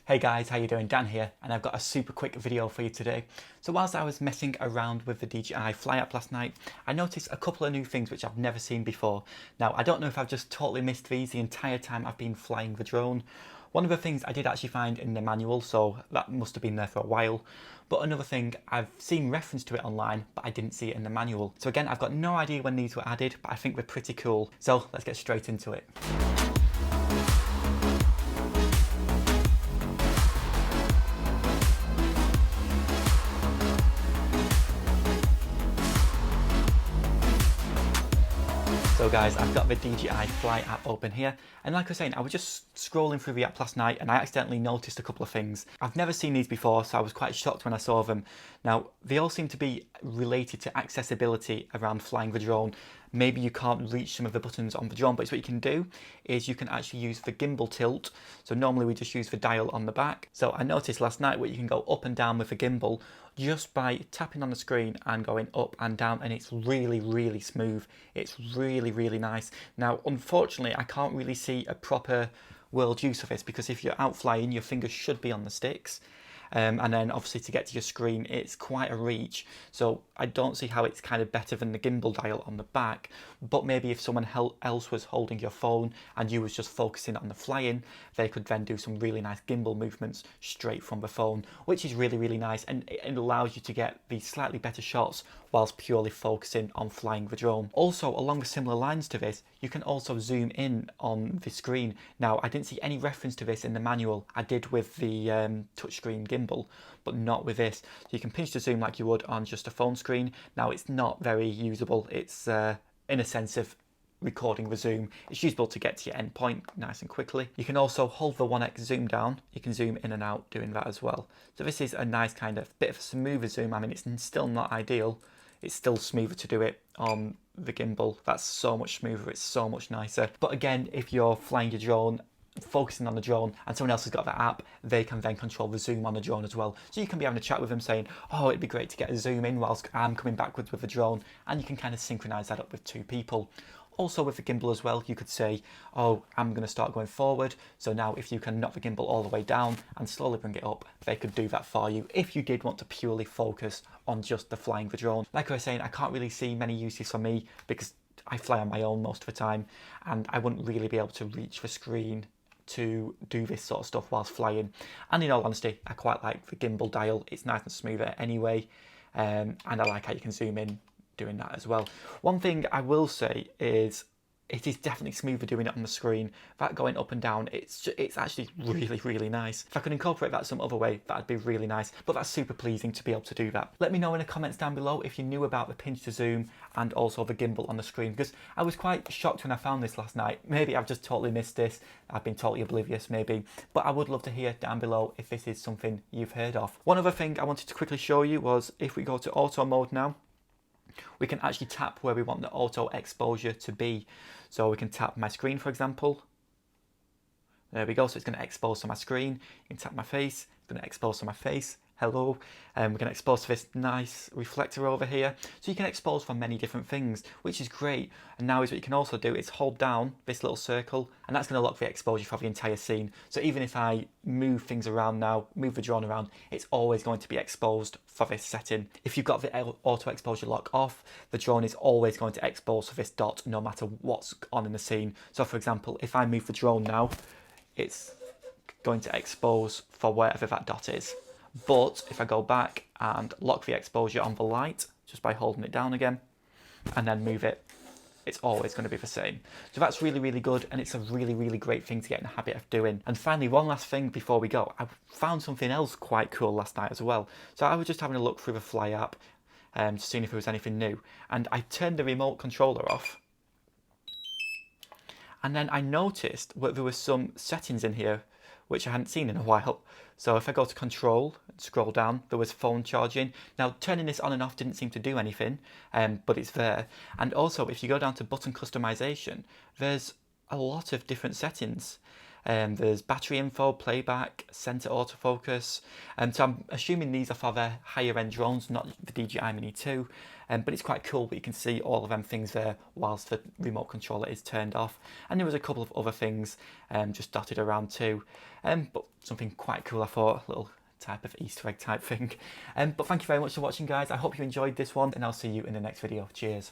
Hey guys, how you doing? Dan here, and I've got a super quick video for you today. So whilst I was messing around with the DJI Fly app last night, I noticed a couple of new things which I've never seen before. Now, I don't know if I've just totally missed these the entire time I've been flying the drone. One of the things I did actually find in the manual, so that must have been there for a while. But another thing, I've seen reference to it online, but I didn't see it in the manual. So again, I've got no idea when these were added, but I think they're pretty cool. So let's get straight into it. So guys, I've got the DJI Fly app open here, and like I was saying, I was just scrolling through the app last night and I accidentally noticed a couple of things. I've never seen these before, so I was quite shocked when I saw them. Now, they all seem to be related to accessibility around flying the drone. Maybe you can't reach some of the buttons on the drone, but what you can do is you can actually use the gimbal tilt. So normally we just use the dial on the back. So I noticed last night where you can go up and down with the gimbal just by tapping on the screen and going up and down, and it's really smooth. It's really nice. Now, unfortunately, I can't really see a proper world use of this because if you're out flying, your fingers should be on the sticks. And then obviously to get to your screen, it's quite a reach. So I don't see how it's kind of better than the gimbal dial on the back. But maybe if someone else was holding your phone and you was just focusing on the flying, they could then do some really nice gimbal movements straight from the phone, which is really nice, and it allows you to get these slightly better shots whilst purely focusing on flying the drone. Also, along the similar lines to this, you can also zoom in on the screen. Now, I didn't see any reference to this in the manual. I did with the touchscreen gimbal, but not with this. So you can pinch to zoom like you would on just a phone screen. Now, it's not very usable. It's in a sense of recording the zoom. It's usable to get to your endpoint nice and quickly. You can also hold the 1x zoom down. You can zoom in and out doing that as well. So this is a nice kind of bit of a smoother zoom. I mean, it's still not ideal. It's still smoother to do it on the gimbal. That's so much smoother. It's so much nicer. But again, if you're flying your drone, focusing on the drone, and someone else has got that app, they can then control the zoom on the drone as well. So you can be having a chat with them saying, oh, it'd be great to get a zoom in whilst I'm coming backwards with the drone, and you can kind of synchronize that up with two people. Also with the gimbal as well, you could say, oh, I'm going to start going forward. So now if you can knock the gimbal all the way down and slowly bring it up, they could do that for you if you did want to purely focus on just the flying the drone. Like I was saying, I can't really see many uses for me because I fly on my own most of the time, and I wouldn't really be able to reach the screen to do this sort of stuff whilst flying. And in all honesty, I quite like the gimbal dial. It's nice and smoother anyway, and I like how you can zoom in doing that as well. One thing I will say is it is definitely smoother doing it on the screen. That going up and down, it's actually really nice. If I could incorporate that some other way, that'd be really nice, but that's super pleasing to be able to do that. Let me know in the comments down below if you knew about the pinch to zoom and also the gimbal on the screen, because I was quite shocked when I found this last night. Maybe I've just totally missed this. I've been totally oblivious maybe, but I would love to hear down below if this is something you've heard of. One other thing I wanted to quickly show you was if we go to auto mode now, we can actually tap where we want the auto exposure to be. So we can tap my screen, for example. There we go, so it's going to expose to my screen. You can tap my face, it's going to expose to my face. Hello. We're going to expose to this nice reflector over here. So you can expose from many different things, which is great. And now is what you can also do is hold down this little circle, and that's going to lock the exposure for the entire scene. So even if I move things around now, move the drone around, it's always going to be exposed for this setting. If you've got the auto exposure lock off, the drone is always going to expose for this dot no matter what's on in the scene. So for example, if I move the drone now, it's going to expose for wherever that dot is. But if I go back and lock the exposure on the light, just by holding it down again, and then move it, it's always going to be the same. So that's really good, and it's a really great thing to get in the habit of doing. And finally, one last thing before we go, I found something else quite cool last night as well. So I was just having a look through the Fly app, just seeing if there was anything new, and I turned the remote controller off. And then I noticed that there were some settings in here which I hadn't seen in a while. So if I go to control and scroll down, there was phone charging. Now turning this on and off didn't seem to do anything, but it's there. And also if you go down to button customization, there's a lot of different settings. There's battery info, playback, center autofocus. So I'm assuming these are for the higher end drones, not the DJI Mini 2. But it's quite cool that you can see all of them things there whilst the remote controller is turned off. And there was a couple of other things just dotted around too. But something quite cool, I thought, a little type of Easter egg type thing. But thank you very much for watching, guys. I hope you enjoyed this one, and I'll see you in the next video. Cheers.